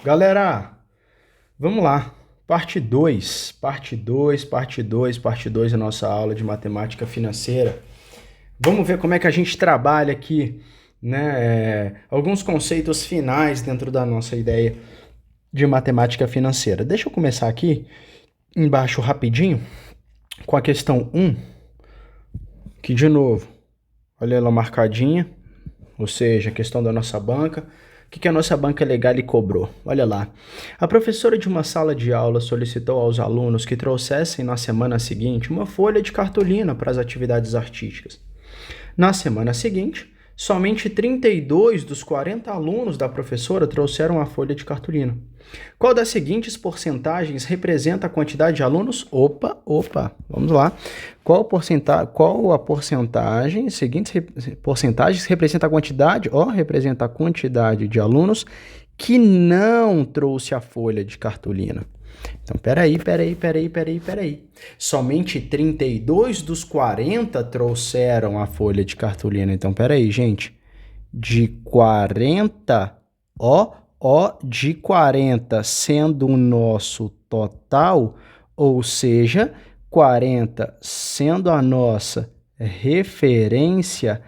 Galera, vamos lá. Parte 2 da nossa aula de matemática financeira. Vamos ver como é que a gente trabalha aqui, né? Alguns conceitos finais dentro da nossa ideia de matemática financeira. Deixa eu começar aqui embaixo rapidinho com a questão 1, que de novo, olha ela marcadinha, ou seja, a questão da nossa banca. O que a nossa banca legal lhe cobrou? Olha lá. A professora de uma sala de aula solicitou aos alunos que trouxessem na semana seguinte uma folha de cartolina para as atividades artísticas. Na semana seguinte, somente 32 dos 40 alunos da professora trouxeram a folha de cartolina. Qual das seguintes porcentagens representa a quantidade de alunos? Vamos lá. Qual a porcentagem, seguintes porcentagens representa a quantidade, representa a quantidade de alunos que não trouxe a folha de cartolina? Então, peraí. Somente 32 dos 40 trouxeram a folha de cartolina. Então, peraí, gente. De 40, de 40 sendo o nosso total, ou seja, 40 sendo a nossa referência,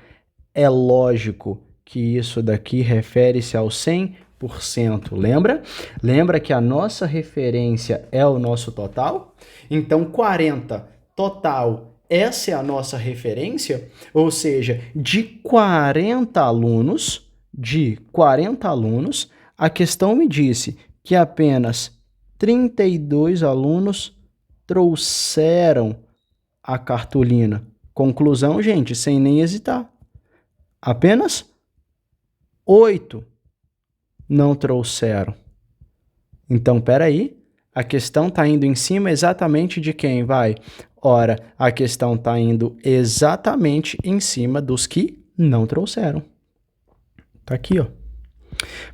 é lógico que isso daqui refere-se ao 100%. Lembra? Lembra que a nossa referência é o nosso total? Então, 40 total, essa é a nossa referência, ou seja, de 40 alunos, a questão me disse que apenas 32 alunos trouxeram a cartolina. Conclusão, gente, sem nem hesitar. Apenas 8 não trouxeram. Então, peraí, a questão está indo em cima exatamente de quem, vai? Ora, a questão está indo exatamente em cima dos que não trouxeram. Tá aqui, ó.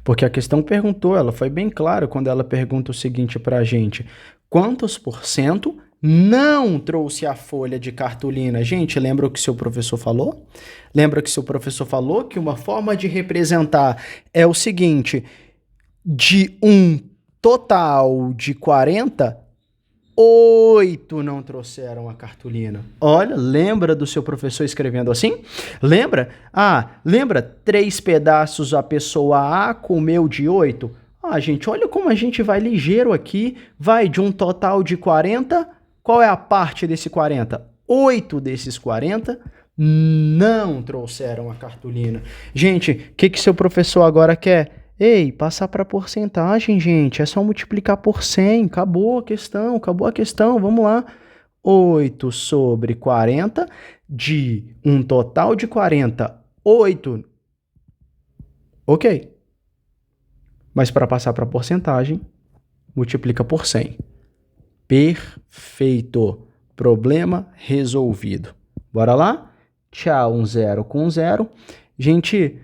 Porque a questão perguntou, ela foi bem clara quando ela pergunta o seguinte pra gente: quantos por cento não trouxe a folha de cartolina? Gente, lembra o que seu professor falou? Lembra que seu professor falou que uma forma de representar é o seguinte: de um total de 40, 8 não trouxeram a cartolina. Olha, lembra do seu professor escrevendo assim? Lembra? Lembra 3 pedaços a pessoa A comeu de 8? Gente, olha como a gente vai ligeiro aqui. Vai de um total de 40. Qual é a parte desse 40? 8 desses 40 não trouxeram a cartolina. Gente, o que seu professor agora quer? Ei, passar para porcentagem, gente. É só multiplicar por 100. Acabou a questão. Vamos lá. 8 sobre 40, de um total de 40, 8. Ok. Mas para passar para porcentagem, multiplica por 100. Perfeito. Problema resolvido. Bora lá? Tchau, um zero com um zero. Gente,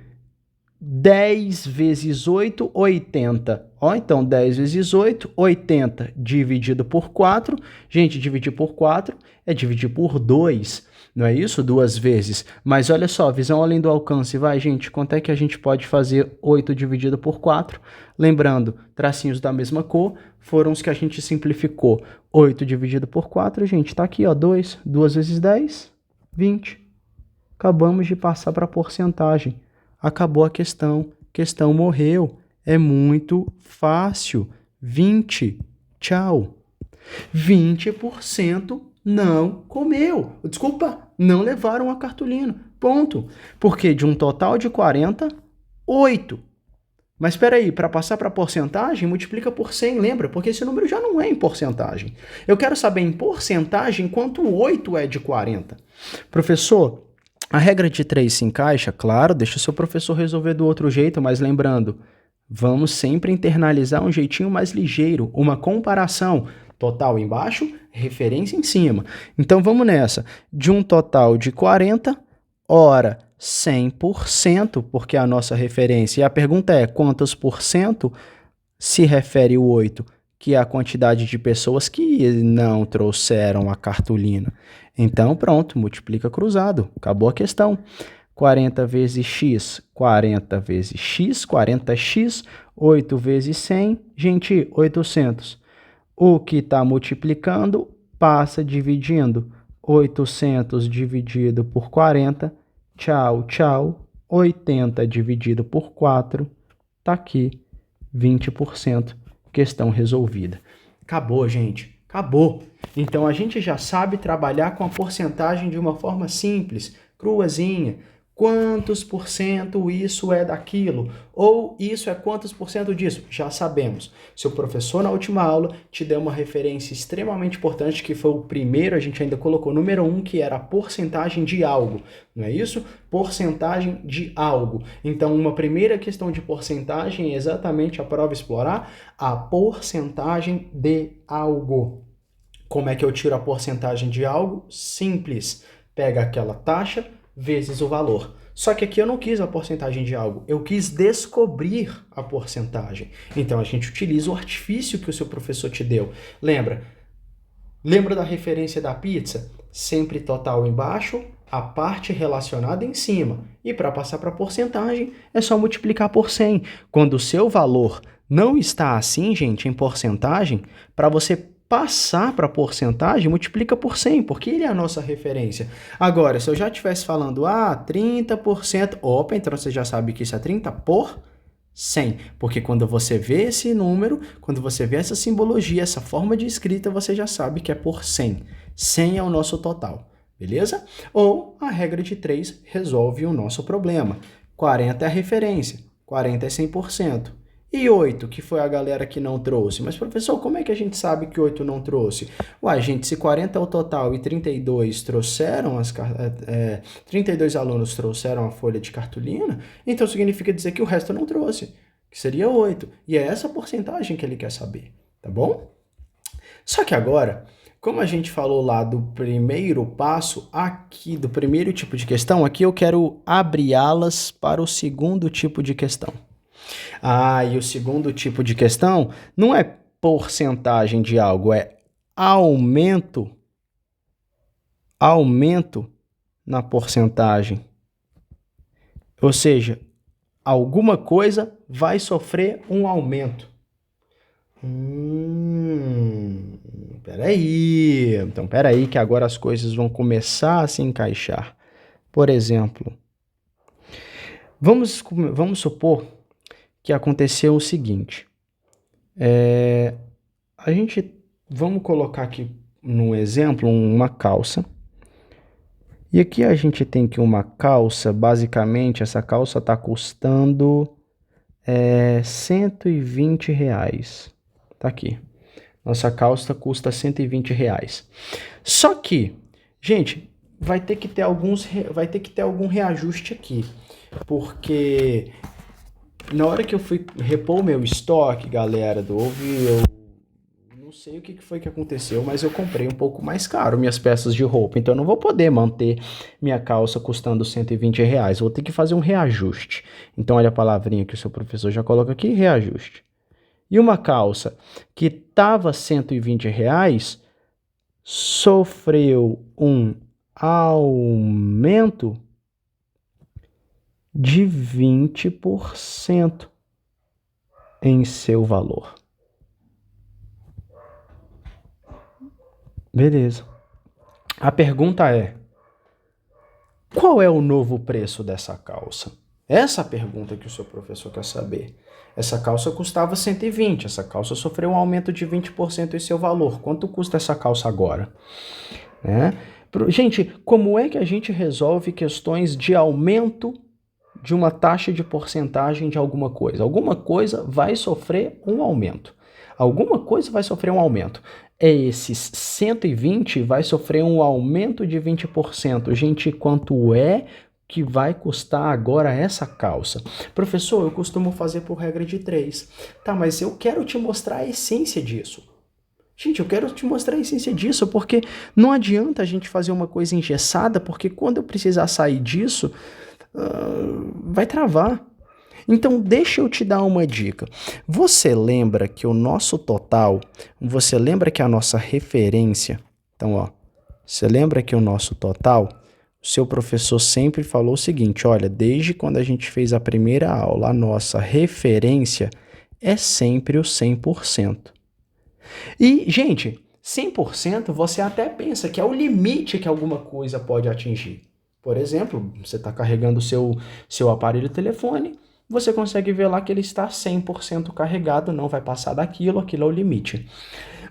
10 vezes 8, 80. Então, 10 vezes 8, 80 dividido por 4. Gente, dividir por 4 é dividir por 2. Não é isso? 2 vezes. Mas olha só, visão além do alcance. Vai, gente, quanto é que a gente pode fazer 8 dividido por 4? Lembrando, tracinhos da mesma cor foram os que a gente simplificou. 8 dividido por 4, gente, tá aqui, ó, 2. 2 vezes 10, 20. Acabamos de passar para a porcentagem. Acabou a questão morreu. É muito fácil. 20, tchau. 20% não comeu. Desculpa, não levaram a cartolina. Ponto. Porque de um total de 40, 8. Mas espera aí, para passar para porcentagem, multiplica por 100, lembra? Porque esse número já não é em porcentagem. Eu quero saber em porcentagem quanto 8 é de 40. Professor, a regra de 3 se encaixa? Claro, deixa o seu professor resolver do outro jeito, mas lembrando, vamos sempre internalizar um jeitinho mais ligeiro, uma comparação. Total embaixo, referência em cima. Então vamos nessa. De um total de 40, 100%, porque é a nossa referência. E a pergunta é, quantos por cento se refere o 8? Que é a quantidade de pessoas que não trouxeram a cartolina. Então, pronto, multiplica cruzado. Acabou a questão. 40 vezes x, 40 vezes x, 40x, 8 vezes 100, gente, 800. O que está multiplicando passa dividindo. 800 dividido por 40, tchau, tchau. 80 dividido por 4, tá aqui, 20%. Questão resolvida. Acabou, gente. Acabou. Então, a gente já sabe trabalhar com a porcentagem de uma forma simples, cruazinha. Quantos por cento isso é daquilo? Ou isso é quantos por cento disso? Já sabemos. Seu professor, na última aula, te deu uma referência extremamente importante, que foi o primeiro, a gente ainda colocou número 1, que era a porcentagem de algo. Não é isso? Porcentagem de algo. Então, uma primeira questão de porcentagem é exatamente a prova explorar a porcentagem de algo. Como é que eu tiro a porcentagem de algo? Simples. Pega aquela taxa vezes o valor. Só que aqui eu não quis a porcentagem de algo, eu quis descobrir a porcentagem. Então a gente utiliza o artifício que o seu professor te deu. Lembra? Lembra da referência da pizza? Sempre total embaixo, a parte relacionada em cima. E para passar para a porcentagem, é só multiplicar por 100. Quando o seu valor não está assim, gente, em porcentagem, para você passar para a porcentagem, multiplica por 100, porque ele é a nossa referência. Agora, se eu já estivesse falando, 30%, opa, então você já sabe que isso é 30 por 100, porque quando você vê esse número, quando você vê essa simbologia, essa forma de escrita, você já sabe que é por 100. 100 é o nosso total, beleza? Ou a regra de 3 resolve o nosso problema. 40 é a referência, 40 é 100%. E 8, que foi a galera que não trouxe. Mas, professor, como é que a gente sabe que 8 não trouxe? Ué, gente, se 40 é o total e 32 trouxeram 32 alunos trouxeram a folha de cartolina, então significa dizer que o resto não trouxe, que seria 8. E é essa porcentagem que ele quer saber, tá bom? Só que agora, como a gente falou lá do primeiro passo, aqui do primeiro tipo de questão, aqui eu quero abrir alas para o segundo tipo de questão. E o segundo tipo de questão não é porcentagem de algo, é aumento na porcentagem. Ou seja, alguma coisa vai sofrer um aumento. Peraí. Então, peraí que agora as coisas vão começar a se encaixar. Por exemplo, vamos supor que aconteceu o seguinte. Vamos colocar aqui no exemplo uma calça. E aqui a gente tem que uma calça, basicamente, essa calça está custando R$120. Tá aqui. Nossa calça custa R$120. Só que, gente, vai ter que ter algum reajuste aqui. Porque na hora que eu fui repor o meu estoque, galera, eu não sei o que foi que aconteceu, mas eu comprei um pouco mais caro minhas peças de roupa, então eu não vou poder manter minha calça custando R$120, vou ter que fazer um reajuste. Então olha a palavrinha que o seu professor já coloca aqui, reajuste. E uma calça que estava R$120 sofreu um aumento de 20% em seu valor. Beleza. A pergunta é: qual é o novo preço dessa calça? Essa é a pergunta que o seu professor quer saber. Essa calça custava 120, essa calça sofreu um aumento de 20% em seu valor. Quanto custa essa calça agora? Gente, como é que a gente resolve questões de aumento de uma taxa de porcentagem de alguma coisa? Alguma coisa vai sofrer um aumento. Alguma coisa vai sofrer um aumento. Esses 120 vai sofrer um aumento de 20%. Gente, quanto é que vai custar agora essa calça? Professor, eu costumo fazer por regra de 3. Tá, mas eu quero te mostrar a essência disso. Gente, eu quero te mostrar a essência disso, porque não adianta a gente fazer uma coisa engessada, porque quando eu precisar sair disso, vai travar. Então, deixa eu te dar uma dica. Você lembra que o nosso total, você lembra que a nossa referência, então, você lembra que o nosso total seu professor sempre falou o seguinte, olha, desde quando a gente fez a primeira aula, a nossa referência é sempre o 100%. E, gente, 100% você até pensa que é o limite que alguma coisa pode atingir. Por exemplo, você está carregando o seu aparelho telefone, você consegue ver lá que ele está 100% carregado, não vai passar daquilo, aquilo é o limite.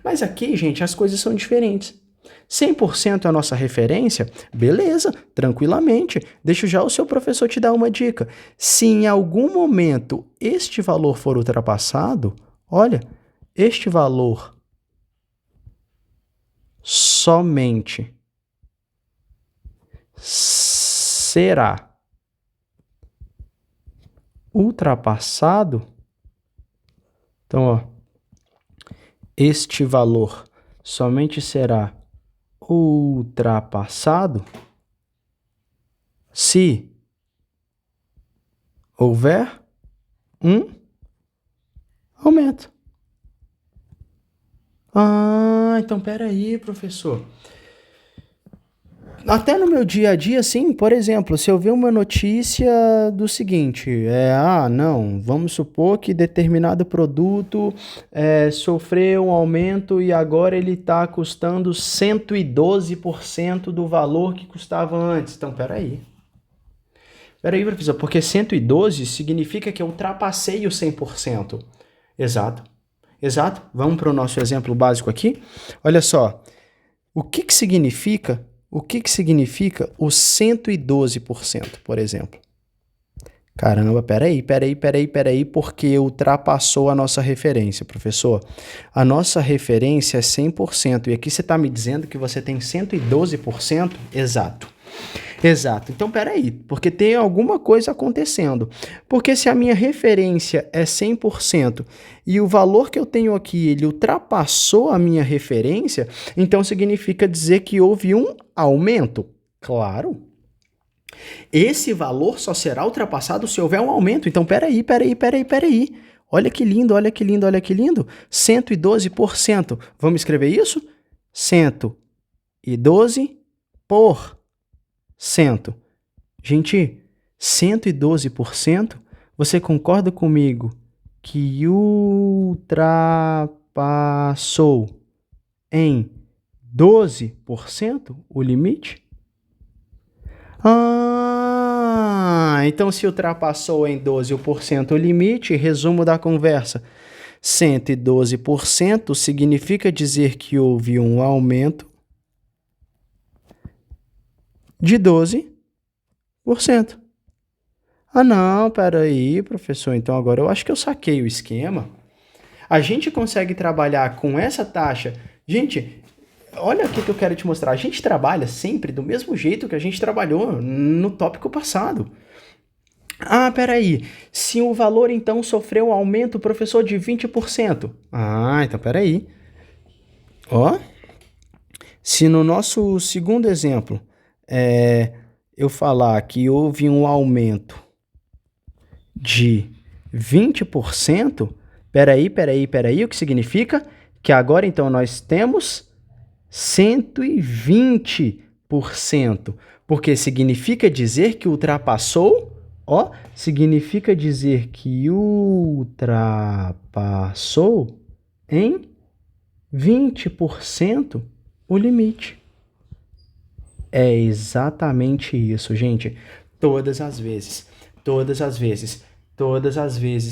Mas aqui, gente, as coisas são diferentes. 100% é a nossa referência? Beleza, tranquilamente. Deixa já o seu professor te dar uma dica. Se em algum momento este valor for ultrapassado, olha, este valor somente será ultrapassado. Então, ó, este valor somente será ultrapassado se houver um aumento. Ah, então peraí, professor. Até no meu dia a dia, sim, por exemplo, se eu ver uma notícia do seguinte, não, vamos supor que determinado produto sofreu um aumento e agora ele está custando 112% do valor que custava antes. Então, peraí, professor, porque 112 significa que eu ultrapassei o 100%. Exato. Vamos para o nosso exemplo básico aqui? Olha só, o que significa o 112%, por exemplo? Caramba, peraí, porque ultrapassou a nossa referência, professor. A nossa referência é 100%, e aqui você está me dizendo que você tem 112%? Exato. Então, peraí, porque tem alguma coisa acontecendo. Porque se a minha referência é 100% e o valor que eu tenho aqui, ele ultrapassou a minha referência, então significa dizer que houve um aumento. Claro. Esse valor só será ultrapassado se houver um aumento. Então, peraí. Olha que lindo. 112%. Vamos escrever isso? 112%. Gente, 112%, você concorda comigo que ultrapassou em 12% o limite? Então se ultrapassou em 12% o limite, resumo da conversa, 112% significa dizer que houve um aumento de 12%. Não, peraí, professor, então agora eu acho que eu saquei o esquema. A gente consegue trabalhar com essa taxa. Gente, olha aqui que eu quero te mostrar. A gente trabalha sempre do mesmo jeito que a gente trabalhou no tópico passado. Peraí. Se o valor, então, sofreu um aumento, professor, de 20%. Então, peraí. Se no nosso segundo exemplo, eu falar que houve um aumento de 20%, peraí, o que significa? Que agora, então, nós temos 120%, porque significa dizer que ultrapassou, significa dizer que ultrapassou em 20% o limite. É exatamente isso, gente. Todas as vezes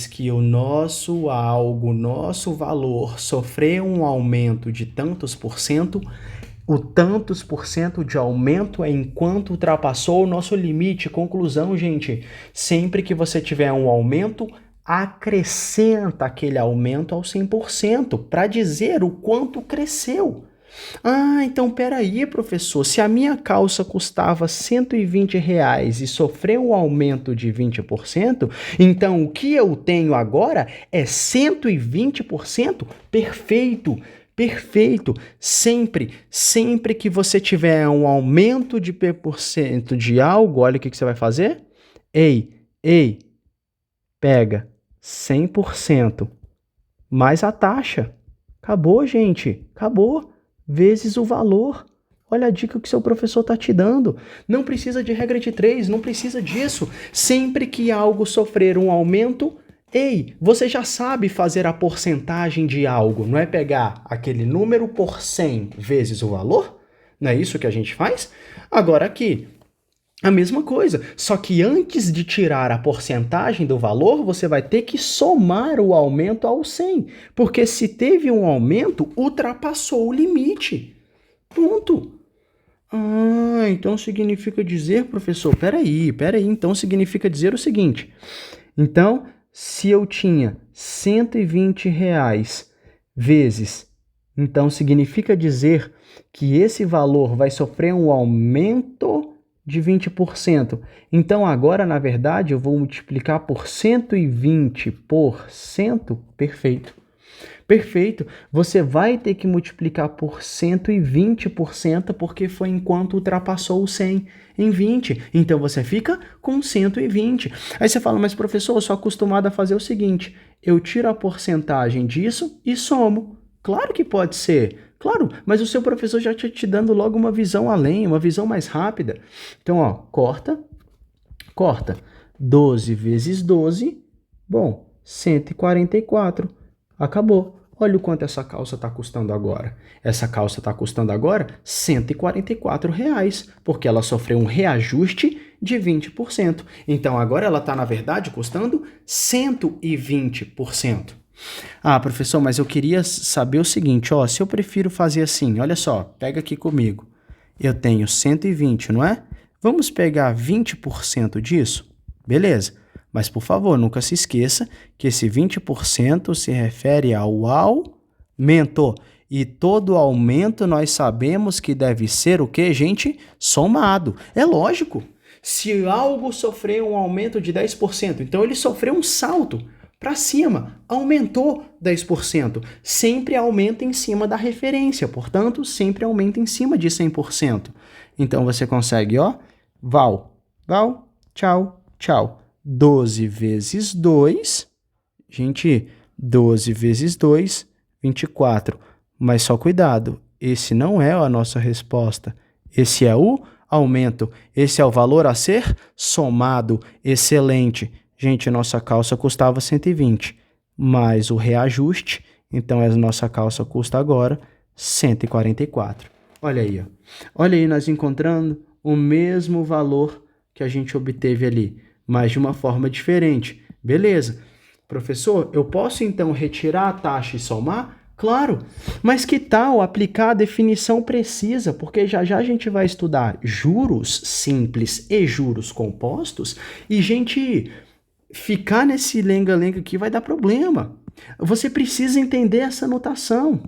que o nosso valor sofreu um aumento de tantos por cento, o tantos por cento de aumento é enquanto ultrapassou o nosso limite. Conclusão, gente, sempre que você tiver um aumento, acrescenta aquele aumento ao 100% para dizer o quanto cresceu. Então peraí, professor, se a minha calça custava R$120 e sofreu um aumento de 20%, então o que eu tenho agora é 120%? Perfeito. Sempre que você tiver um aumento de P% de algo, olha o que você vai fazer? Ei, pega 100% mais a taxa. Acabou, gente. Acabou. Vezes o valor. Olha a dica que seu professor está te dando. Não precisa de regra de 3, não precisa disso. Sempre que algo sofrer um aumento, ei, você já sabe fazer a porcentagem de algo, não é pegar aquele número por 100 vezes o valor? Não é isso que a gente faz? Agora aqui, a mesma coisa, só que antes de tirar a porcentagem do valor, você vai ter que somar o aumento ao 100, porque se teve um aumento, ultrapassou o limite. Ponto. Ah, então significa dizer, professor, peraí, então significa dizer o seguinte, então, se eu tinha R$ 120 vezes, então significa dizer que esse valor vai sofrer um aumento de 20%. Então, agora, na verdade, eu vou multiplicar por 120%. Perfeito. Perfeito. Você vai ter que multiplicar por 120% porque foi enquanto ultrapassou o 100 em 20. Então, você fica com 120. Aí você fala, mas professor, eu sou acostumado a fazer o seguinte, eu tiro a porcentagem disso e somo. Claro que pode ser. Claro, mas o seu professor já está te dando logo uma visão além, uma visão mais rápida. Então, ó, corta. 12 vezes 12, bom, 144. Acabou. Olha o quanto essa calça está custando agora. Essa calça está custando agora R$ 144, porque ela sofreu um reajuste de 20%. Então, agora ela está, na verdade, custando 120%. Ah, professor, mas eu queria saber o seguinte, ó, se eu prefiro fazer assim, olha só, pega aqui comigo. Eu tenho 120, não é? Vamos pegar 20% disso? Beleza. Mas, por favor, nunca se esqueça que esse 20% se refere ao aumento. E todo aumento nós sabemos que deve ser o quê, gente? Somado. É lógico. Se algo sofreu um aumento de 10%, então ele sofreu um salto para cima, aumentou 10%. Sempre aumenta em cima da referência, portanto, sempre aumenta em cima de 100%. Então, você consegue, ó, tchau, tchau. 12 vezes 2, gente, 12 vezes 2, 24. Mas só cuidado, esse não é a nossa resposta. Esse é o aumento. Esse é o valor a ser somado. Excelente. Gente, nossa calça custava 120, mais o reajuste, então a nossa calça custa agora 144. Olha aí, ó. Olha aí, nós encontrando o mesmo valor que a gente obteve ali, mas de uma forma diferente. Beleza. Professor, eu posso então retirar a taxa e somar? Claro, mas que tal aplicar a definição precisa? Porque já já a gente vai estudar juros simples e juros compostos e, gente, ficar nesse lenga-lenga aqui vai dar problema. Você precisa entender essa notação.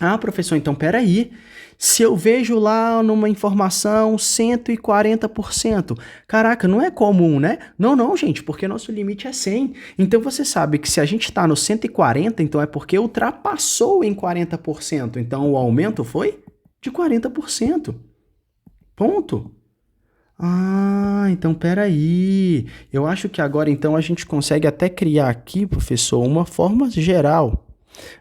Ah, professor, então peraí. Se eu vejo lá numa informação 140%, caraca, não é comum, né? Não, gente, porque nosso limite é 100. Então você sabe que se a gente está no 140, então é porque ultrapassou em 40%. Então o aumento foi de 40%. Ponto. Ah, então peraí. Eu acho que agora então a gente consegue até criar aqui, professor, uma forma geral.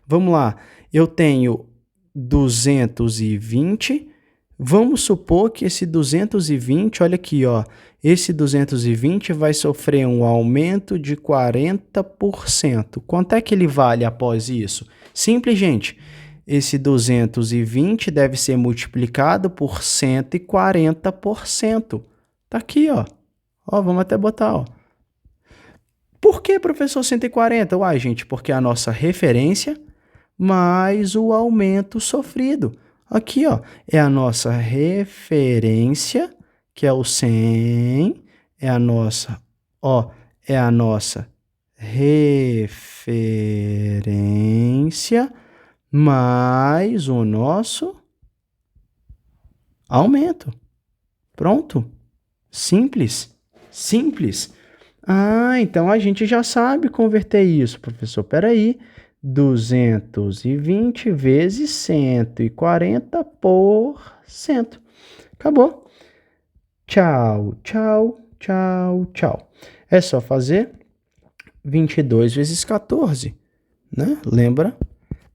Vamos lá. Eu tenho 220. Vamos supor que esse 220, olha aqui, ó. Esse 220 vai sofrer um aumento de 40%. Quanto é que ele vale após isso? Simples, gente. Esse 220 deve ser multiplicado por 140%. Tá aqui, ó. Ó, vamos até botar, ó. Por que, professor, 140? Uai, gente, porque é a nossa referência mais o aumento sofrido. Aqui, ó, é a nossa referência, que é o 100, é a nossa referência mais o nosso aumento. Pronto. Simples. Ah, então a gente já sabe converter isso, professor. Peraí. 220 vezes 140%. Acabou. Tchau. É só fazer 22 vezes 14, né? Lembra?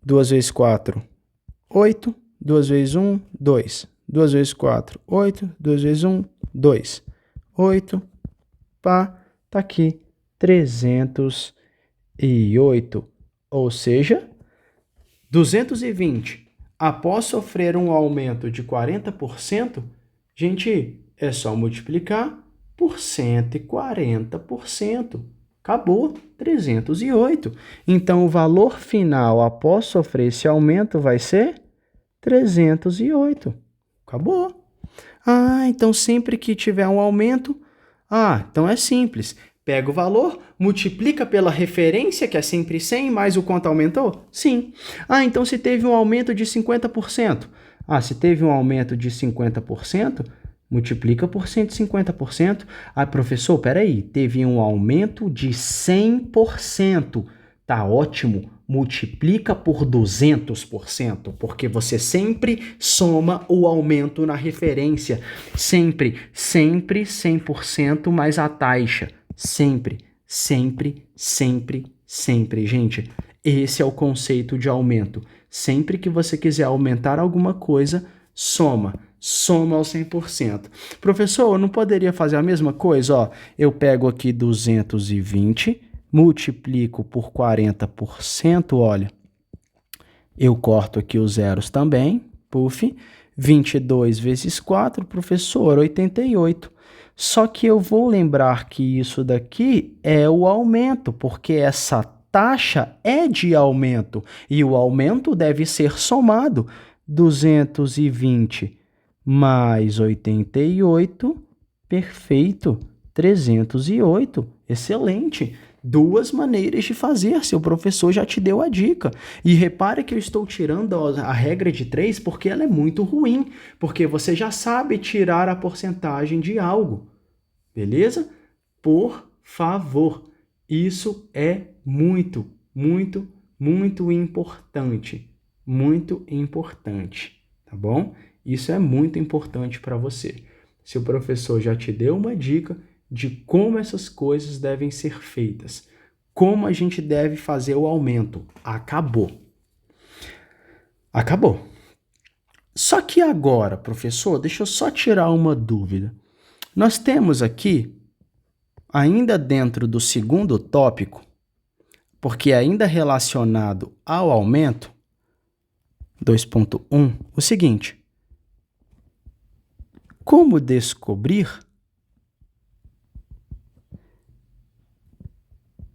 2 vezes 4, 8. 2 vezes 1, 2. 2 vezes 4, 8. 2 vezes 1, 2. 8, pá, tá aqui, 308. Ou seja, 220. Após sofrer um aumento de 40%, gente, é só multiplicar por 140%. Acabou, 308. Então, o valor final após sofrer esse aumento vai ser 308. Acabou. Ah, então sempre que tiver um aumento, então é simples. Pega o valor, multiplica pela referência, que é sempre 100, mais o quanto aumentou? Sim. Então se teve um aumento de 50%. Se teve um aumento de 50%, multiplica por 150%. Professor, peraí, teve um aumento de 100%. Tá ótimo. Multiplica por 200%, porque você sempre soma o aumento na referência. Sempre 100% mais a taxa. Sempre. Gente, esse é o conceito de aumento. Sempre que você quiser aumentar alguma coisa, soma ao 100%. Professor, eu não poderia fazer a mesma coisa? Eu pego aqui 220, multiplico por 40%, olha. Eu corto aqui os zeros também, puf. 22 vezes 4, professor, 88. Só que eu vou lembrar que isso daqui é o aumento, porque essa taxa é de aumento, e o aumento deve ser somado. 220 mais 88, perfeito, 308, excelente. Duas maneiras de fazer, seu professor já te deu a dica. E repare que eu estou tirando a regra de 3 porque ela é muito ruim, porque você já sabe tirar a porcentagem de algo. Beleza? Por favor, isso é muito importante. Muito importante, tá bom? Isso é muito importante para você. Seu professor já te deu uma dica de como essas coisas devem ser feitas, como a gente deve fazer o aumento. Acabou. Só que agora, professor, deixa eu só tirar uma dúvida. Nós temos aqui, ainda dentro do segundo tópico, porque ainda relacionado ao aumento, 2.1, o seguinte: como descobrir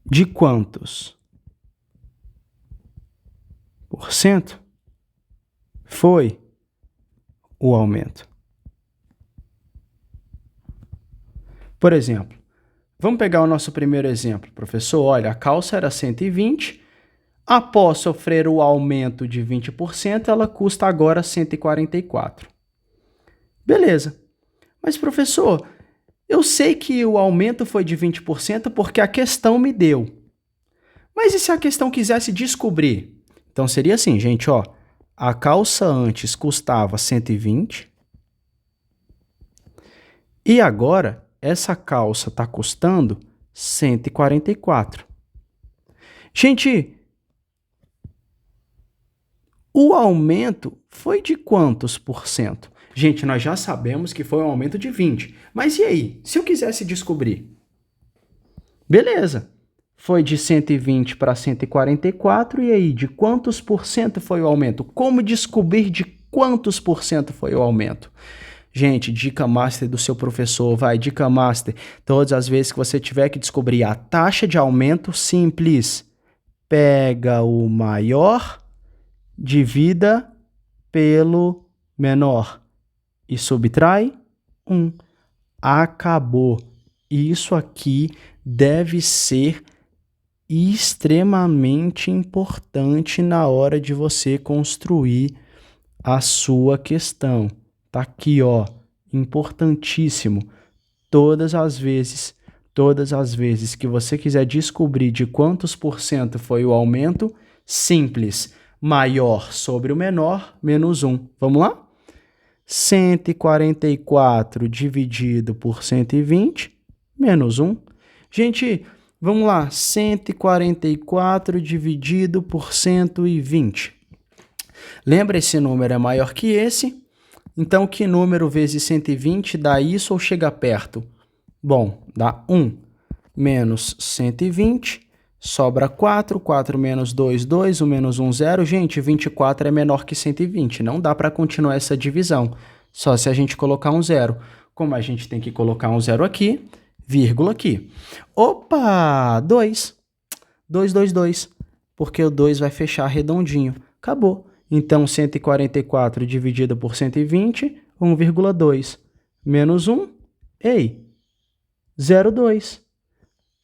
de quantos por cento foi o aumento? Por exemplo, vamos pegar o nosso primeiro exemplo, professor. Olha, a calça era 120, após sofrer o aumento de 20%, ela custa agora 144. Beleza. Mas, professor, eu sei que o aumento foi de 20% porque a questão me deu. Mas e se a questão quisesse descobrir? Então seria assim, gente, a calça antes custava 120 e agora essa calça está custando 144. Gente, o aumento foi de quantos por cento? Gente, nós já sabemos que foi um aumento de 20. Mas e aí? Se eu quisesse descobrir? Beleza. Foi de 120 para 144. E aí, de quantos por cento foi o aumento? Como descobrir de quantos por cento foi o aumento? Gente, dica master do seu professor, dica master. Todas as vezes que você tiver que descobrir a taxa de aumento, simples. Pega o maior, divida pelo menor e subtrai 1. Acabou. Isso aqui deve ser extremamente importante na hora de você construir a sua questão. Tá aqui, importantíssimo. Todas as vezes que você quiser descobrir de quantos por cento foi o aumento, simples. Maior sobre o menor, menos 1. Vamos lá? 144 dividido por 120, menos 1. Gente, vamos lá. 144 dividido por 120. Lembra, esse número é maior que esse. Então, que número vezes 120 dá isso ou chega perto? Bom, dá 1 menos 120, sobra 4, 4 menos 2, 2, 1 menos 1, 0. Gente, 24 é menor que 120, não dá para continuar essa divisão, só se a gente colocar um 0. Como a gente tem que colocar um 0 aqui, vírgula aqui. Opa, 2. 2, 2, 2, porque o 2 vai fechar redondinho. Acabou. Então, 144 dividido por 120, 1,2. Menos 1, ei, 0,2.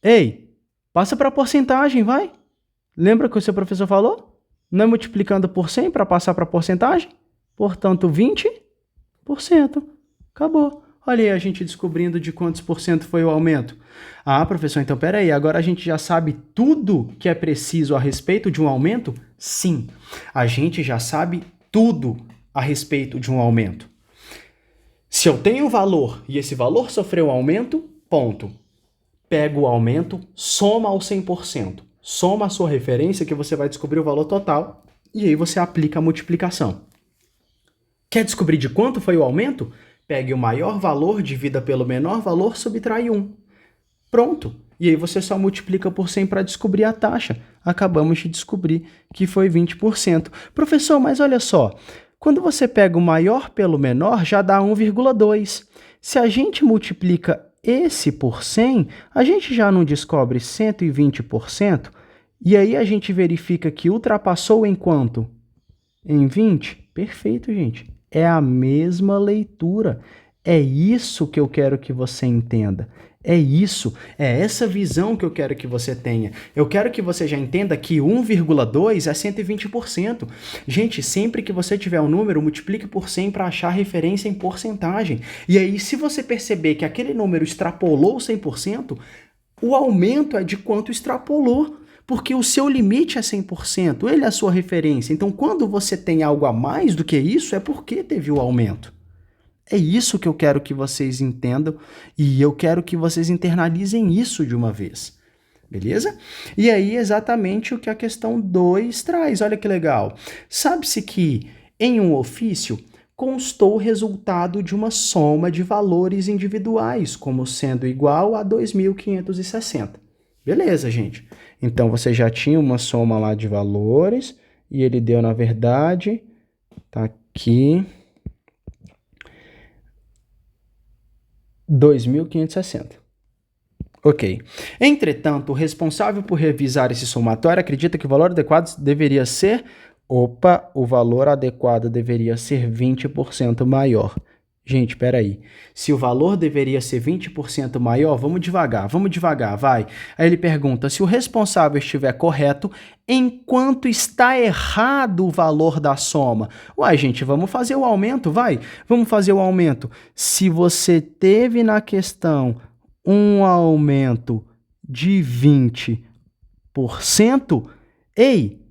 Ei, passa para a porcentagem, vai. Lembra que o seu professor falou? Não é multiplicando por 100 para passar para a porcentagem? Portanto, 20%. Acabou. Olha aí a gente descobrindo de quantos por cento foi o aumento. Ah, professor, então peraí, agora a gente já sabe tudo que é preciso a respeito de um aumento? Sim, a gente já sabe tudo a respeito de um aumento. Se eu tenho um valor e esse valor sofreu um aumento, ponto. Pega o aumento, soma ao 100%. Soma a sua referência que você vai descobrir o valor total e aí você aplica a multiplicação. Quer descobrir de quanto foi o aumento? Pegue o maior valor, divida pelo menor valor, subtrai 1. Pronto. E aí você só multiplica por 100 para descobrir a taxa. Acabamos de descobrir que foi 20%. Professor, mas olha só. Quando você pega o maior pelo menor, já dá 1,2. Se a gente multiplica esse por 100, a gente já não descobre 120%? E aí a gente verifica que ultrapassou em quanto? Em 20? Perfeito, gente. É a mesma leitura. É isso que eu quero que você entenda. É isso, é essa visão que eu quero que você tenha. Eu quero que você já entenda que 1,2 é 120%. Gente, sempre que você tiver um número, multiplique por 100 para achar referência em porcentagem. E aí, se você perceber que aquele número extrapolou 100%, o aumento é de quanto extrapolou. Porque o seu limite é 100%, ele é a sua referência. Então, quando você tem algo a mais do que isso, é porque teve o aumento. É isso que eu quero que vocês entendam e eu quero que vocês internalizem isso de uma vez. Beleza? E aí, exatamente o que a questão 2 traz. Olha que legal. Sabe-se que em um ofício constou o resultado de uma soma de valores individuais, como sendo igual a 2.560. Beleza, gente. Então, você já tinha uma soma lá de valores e ele deu, na verdade, tá aqui, 2.560. Ok. Entretanto, o responsável por revisar esse somatório acredita que o valor adequado deveria ser... o valor adequado deveria ser 20% maior. Gente, peraí. Se o valor deveria ser 20% maior, vamos devagar, vai. Aí ele pergunta, se o responsável estiver correto, enquanto está errado o valor da soma? Uai, gente, vamos fazer o aumento, vai. Vamos fazer o aumento. Se você teve na questão um aumento de 20%,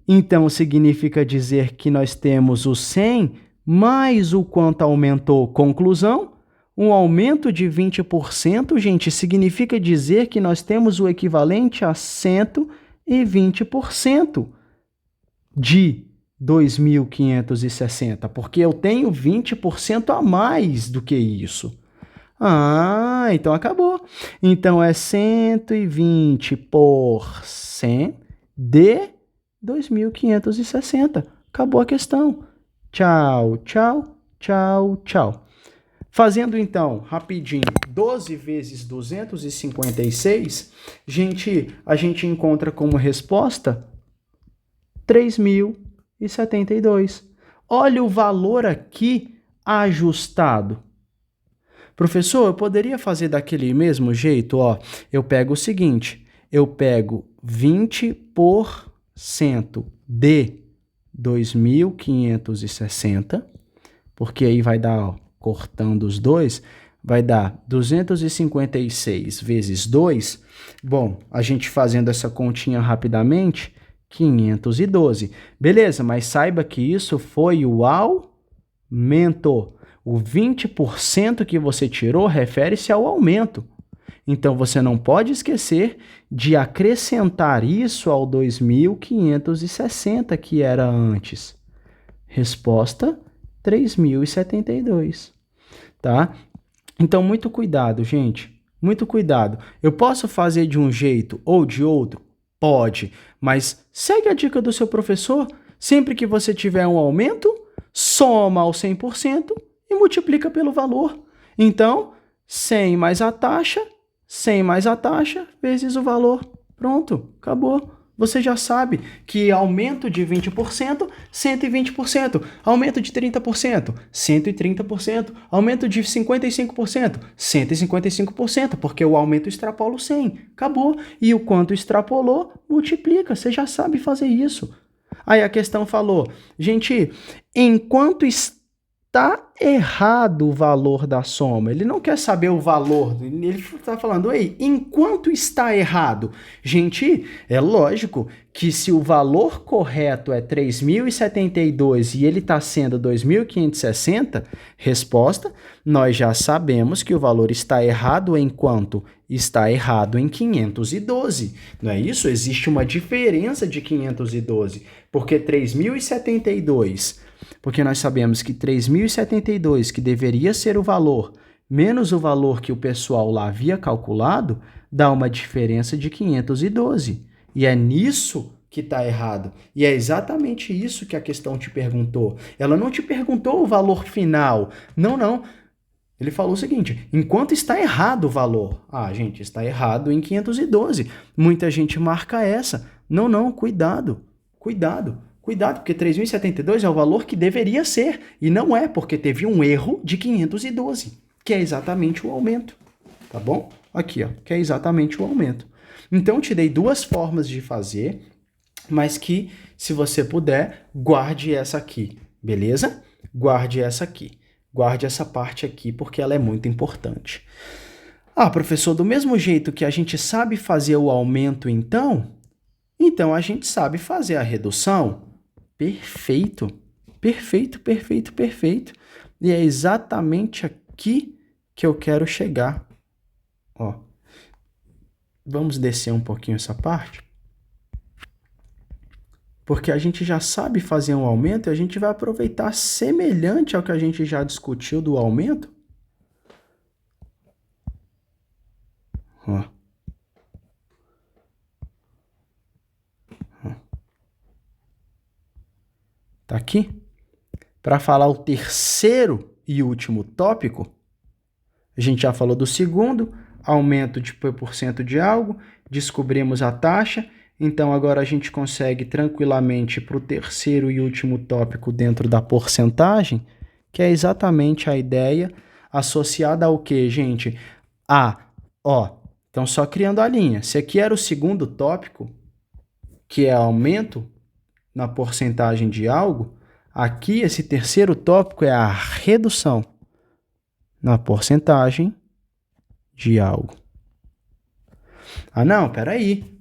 então significa dizer que nós temos o 100 mais o quanto aumentou. Conclusão? Um aumento de 20%, gente, significa dizer que nós temos o equivalente a 120% de 2.560, porque eu tenho 20% a mais do que isso. Ah, então acabou. Então é 120% de 2.560. Acabou a questão. Tchau, tchau, tchau, tchau. Fazendo então, rapidinho, 12 vezes 256, a gente encontra como resposta 3.072. Olha o valor aqui ajustado. Professor, eu poderia fazer daquele mesmo jeito? Ó, eu pego o seguinte, eu pego 20% de 2.560, porque aí vai dar, ó, cortando os dois, vai dar 256 vezes 2. Bom, a gente fazendo essa continha rapidamente, 512. Beleza, mas saiba que isso foi o aumento. O 20% que você tirou refere-se ao aumento. Então, você não pode esquecer de acrescentar isso ao 2.560 que era antes. Resposta 3.072, tá? Então, muito cuidado, gente. Muito cuidado. Eu posso fazer de um jeito ou de outro? Pode, mas segue a dica do seu professor. Sempre que você tiver um aumento, soma ao 100% e multiplica pelo valor. Então, 100 mais a taxa, 100 mais a taxa, vezes o valor. Pronto, acabou. Você já sabe que aumento de 20%, 120%. Aumento de 30%, 130%. Aumento de 55%, 155%, porque o aumento extrapola o 100. Acabou. E o quanto extrapolou, multiplica. Você já sabe fazer isso. Aí a questão falou, gente, enquanto está errado o valor da soma, ele não quer saber o valor, ele está falando, ei, enquanto está errado? Gente, é lógico que se o valor correto é 3.072 e ele está sendo 2.560, resposta, nós já sabemos que o valor está errado enquanto está errado em 512. Não é isso? Existe uma diferença de 512, porque 3.072, porque nós sabemos que 3.072, que deveria ser o valor, menos o valor que o pessoal lá havia calculado, dá uma diferença de 512. E é nisso que está errado. E é exatamente isso que a questão te perguntou. Ela não te perguntou o valor final. Não. Ele falou o seguinte, enquanto está errado o valor. Ah, gente, está errado em 512. Muita gente marca essa. Não, cuidado, porque 3.072 é o valor que deveria ser. E não é, porque teve um erro de 512, que é exatamente o aumento. Tá bom? Aqui, ó, que é exatamente o aumento. Então, te dei duas formas de fazer, mas que, se você puder, guarde essa aqui, beleza? Guarde essa aqui. Guarde essa parte aqui, porque ela é muito importante. Ah, professor, do mesmo jeito que a gente sabe fazer o aumento, então a gente sabe fazer a redução? Perfeito. E é exatamente aqui que eu quero chegar. Ó, vamos descer um pouquinho essa parte. Porque a gente já sabe fazer um aumento e a gente vai aproveitar semelhante ao que a gente já discutiu do aumento. Ó. Tá aqui? Para falar o terceiro e último tópico, a gente já falou do segundo, aumento de % de algo, descobrimos a taxa. Então, agora a gente consegue tranquilamente para o terceiro e último tópico dentro da porcentagem, que é exatamente a ideia associada ao quê, gente? Então só criando a linha. Esse aqui era o segundo tópico, que é aumento na porcentagem de algo. Aqui, esse terceiro tópico é a redução na porcentagem de algo. Ah, não, peraí.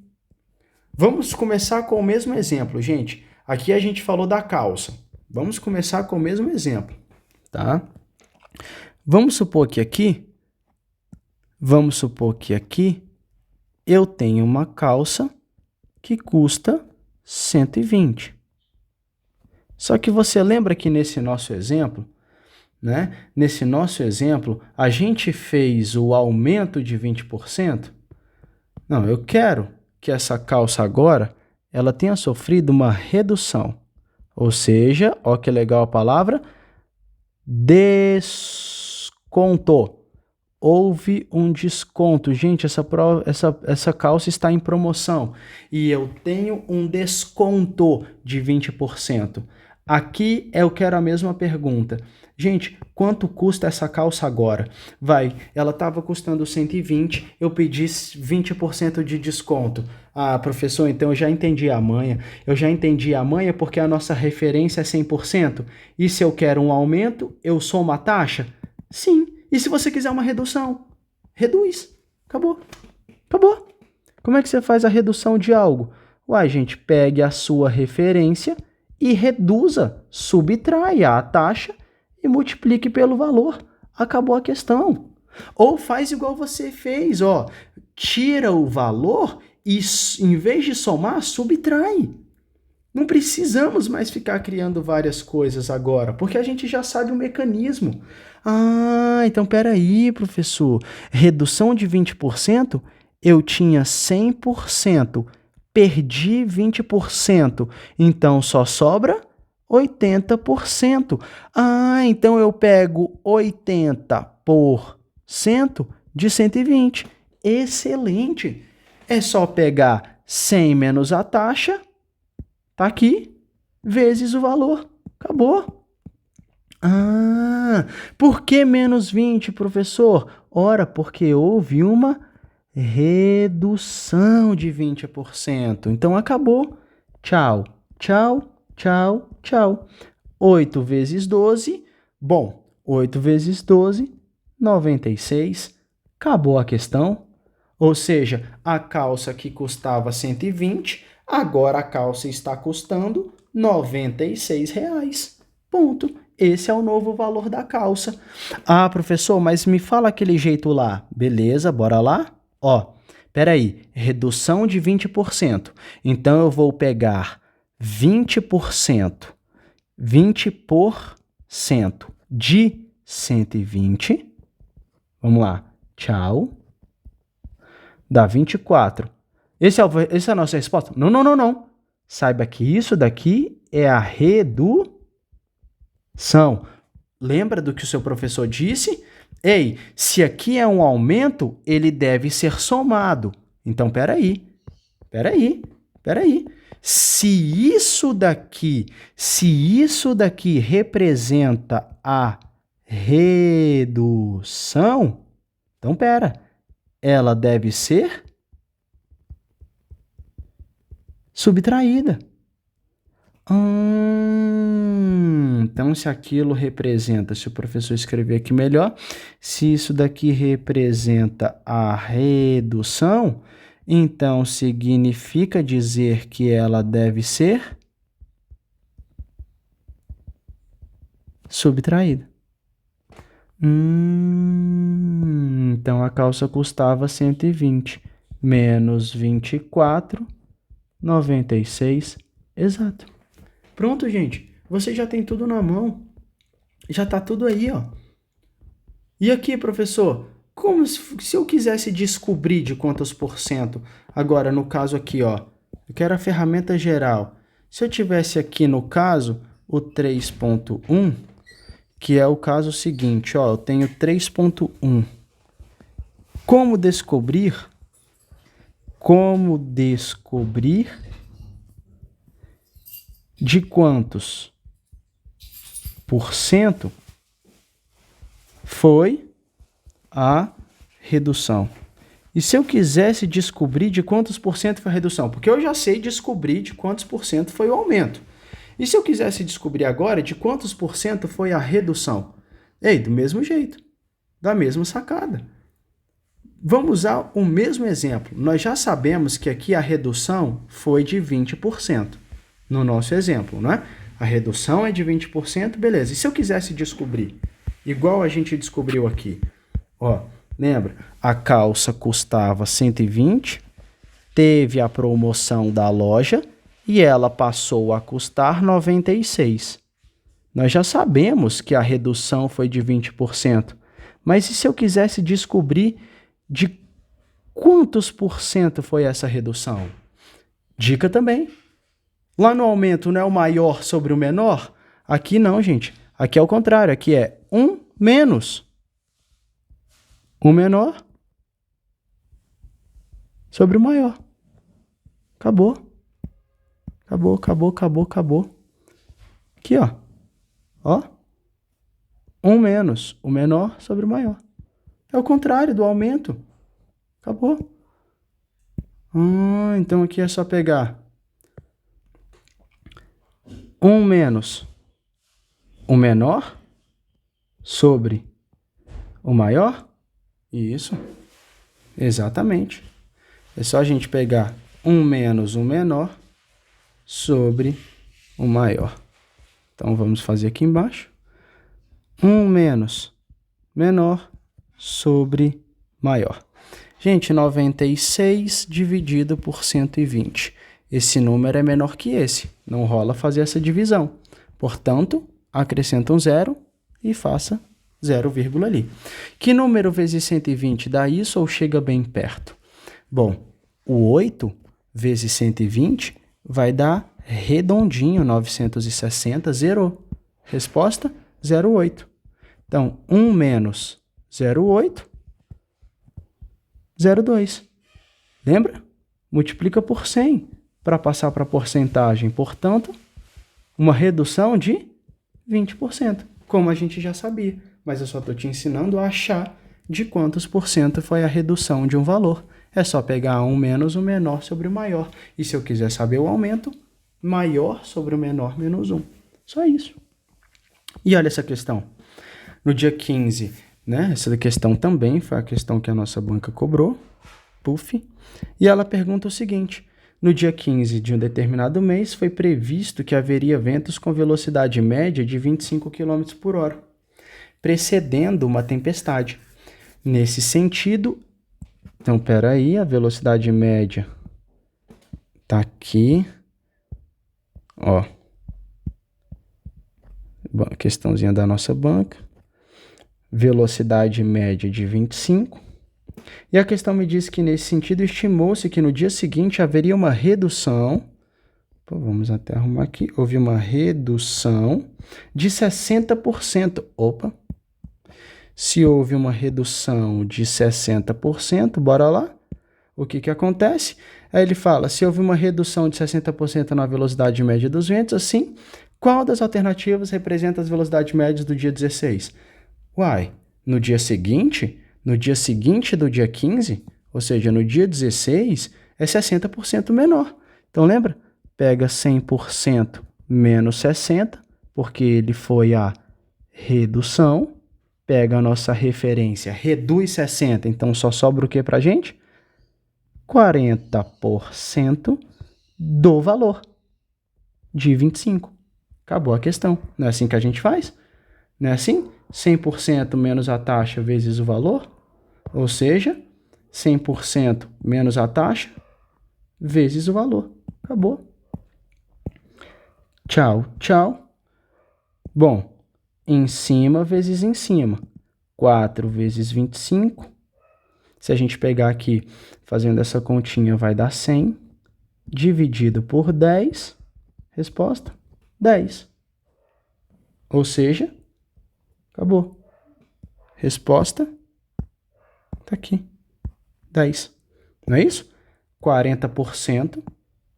Vamos começar com o mesmo exemplo, gente. Aqui a gente falou da calça. Vamos começar com o mesmo exemplo, tá? Vamos supor que aqui eu tenho uma calça que custa 120. Só que você lembra que nesse nosso exemplo, né? Nesse nosso exemplo, a gente fez o aumento de 20%? Não, eu quero que essa calça agora ela tenha sofrido uma redução. Ou seja, ó que legal a palavra, desconto. Houve um desconto. Gente, essa calça está em promoção e eu tenho um desconto de 20%. Aqui eu quero a mesma pergunta. Gente, quanto custa essa calça agora? Ela estava custando 120, eu pedi 20% de desconto. Ah, professor, então eu já entendi a manha. Porque a nossa referência é 100%. E se eu quero um aumento, eu somo a taxa? Sim. E se você quiser uma redução? Reduz. Acabou. Como é que você faz a redução de algo? Gente, pegue a sua referência e reduza, subtraia a taxa e multiplique pelo valor. Acabou a questão. Ou faz igual você fez, tira o valor e, em vez de somar, subtrai. Não precisamos mais ficar criando várias coisas agora, porque a gente já sabe o mecanismo. Ah, então peraí, professor. Redução de 20%, eu tinha 100%, perdi 20%, então só sobra 80%. Ah, então eu pego 80% de 120. Excelente! É só pegar 100 menos a taxa, tá aqui, vezes o valor. Acabou. Ah, por que menos 20, professor? Ora, porque houve uma redução de 20%. Então acabou. Tchau, tchau, tchau, tchau. 8 vezes 12. Bom, 8 vezes 12, 96. Acabou a questão. Ou seja, a calça que custava 120, agora a calça está custando R$ 96. Ponto. Esse é o novo valor da calça. Ah, professor, mas me fala aquele jeito lá. Beleza, bora lá? Ó, peraí, redução de 20%. Então eu vou pegar 20%, 20% de 120. Vamos lá, tchau. Dá 24. Essa é a nossa resposta? Não, não, não, não. Saiba que isso daqui é a redução. Lembra do que o seu professor disse? Ei, se aqui é um aumento, ele deve ser somado. Então, peraí. Se isso daqui representa a redução, então ela deve ser subtraída. Então, se aquilo representa, se o professor escrever aqui melhor, se isso daqui representa a redução, então significa dizer que ela deve ser subtraída. Então, a calça custava 120 menos 24, 96, exato. Pronto, gente. Você já tem tudo na mão. Já está tudo aí, ó. E aqui, professor, como se eu quisesse descobrir de quantos por cento, agora no caso aqui, ó, eu quero a ferramenta geral. Se eu tivesse aqui no caso o 3.1, que é o caso seguinte, ó, eu tenho 3.1. Como descobrir de quantos por cento foi a redução? E se eu quisesse descobrir de quantos por cento foi a redução? Porque eu já sei descobrir de quantos por cento foi o aumento. E se eu quisesse descobrir agora de quantos por cento foi a redução? Ei, do mesmo jeito, da mesma sacada. Vamos usar o mesmo exemplo. Nós já sabemos que aqui a redução foi de 20%. No nosso exemplo, não é? A redução é de 20%, beleza. E se eu quisesse descobrir, igual a gente descobriu aqui, ó, lembra? A calça custava 120, teve a promoção da loja e ela passou a custar 96. Nós já sabemos que a redução foi de 20%, mas e se eu quisesse descobrir de quantos por cento foi essa redução? Dica também. Lá no aumento não é o maior sobre o menor? Aqui não, gente. Aqui é o contrário. Aqui é 1 menos o menor sobre o maior. Acabou. Aqui, ó. Ó. 1 menos o menor sobre o maior. É o contrário do aumento. Acabou. Então aqui é só pegar 1 menos o menor sobre o maior. Isso. Exatamente. É só a gente pegar 1 menos o menor sobre o maior. Então, vamos fazer aqui embaixo. 1 menos menor sobre maior. Gente, 96 dividido por 120. esse número é menor que esse. Não rola fazer essa divisão. Portanto, acrescenta um zero e faça 0, ali. Que número vezes 120 dá isso ou chega bem perto? Bom, o 8 vezes 120 vai dar redondinho 960, zerou. Resposta, 0,8. Então, 1 menos 0,8, 0,2. Lembra? Multiplica por 100 para passar para a porcentagem. Portanto, uma redução de 20%, como a gente já sabia. Mas eu só estou te ensinando a achar de quantos por cento foi a redução de um valor. É só pegar um menos o menor sobre o maior. E se eu quiser saber o aumento, maior sobre o menor menos 1. Só isso. E olha essa questão. No dia 15, né? Essa questão também foi a questão que a nossa banca cobrou. Puf. E ela pergunta o seguinte. No dia 15 de um determinado mês, foi previsto que haveria ventos com velocidade média de 25 km por hora, precedendo uma tempestade. Nesse sentido, então, espera aí, a velocidade média está aqui. Ó, questãozinha da nossa banca. Velocidade média de 25. E a questão me diz que, nesse sentido, estimou-se que no dia seguinte haveria uma redução. Vamos até arrumar aqui. Houve uma redução de 60%. Opa! Se houve uma redução de 60%, bora lá. O que acontece? Aí ele fala, se houve uma redução de 60% na velocidade média dos ventos, assim, qual das alternativas representa as velocidades médias do dia 16? Uai, no dia seguinte do dia 15, ou seja, no dia 16, é 60% menor. Então, lembra? Pega 100% menos 60%, porque ele foi a redução. Pega a nossa referência, reduz 60%, então só sobra o que pra gente? 40% do valor de 25. Acabou a questão. Não é assim que a gente faz? Não é assim? 100% menos a taxa vezes o valor, ou seja, 100% menos a taxa vezes o valor. Acabou. Tchau, tchau. Bom, em cima vezes em cima. 4 vezes 25. Se a gente pegar aqui, fazendo essa continha, vai dar 100. Dividido por 10. Resposta, 10. Ou seja, acabou. Resposta tá aqui, 10. Não é isso? 40%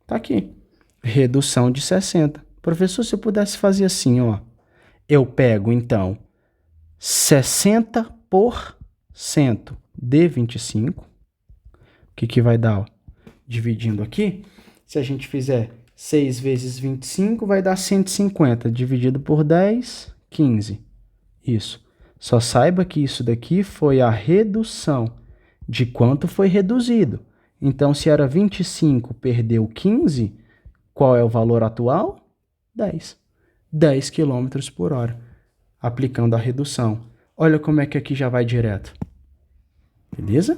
tá aqui. Redução de 60. Professor, se eu pudesse fazer assim, ó. Eu pego, então, 60% de 25. O que vai dar? Ó? Dividindo aqui, se a gente fizer 6 vezes 25, vai dar 150. Dividido por 10, 15. Isso. Só saiba que isso daqui foi a redução de quanto foi reduzido. Então, se era 25, perdeu 15, qual é o valor atual? 10. 10 km por hora, aplicando a redução. Olha como é que aqui já vai direto. Beleza?